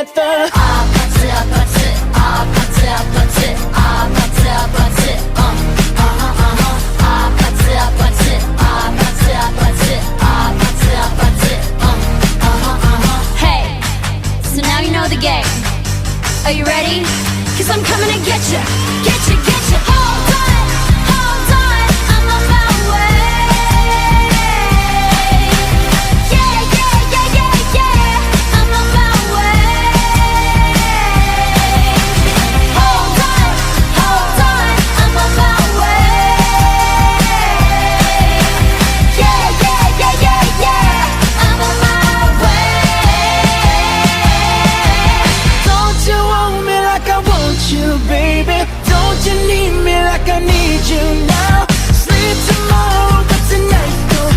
together. 아파트 아파트 아파트 아파트 아파트 아파트 아파트 아파트 아파트 아파트 아파트 아파트 Hey, so now you know the game. Are you ready? 'Cause I'm coming to get ya.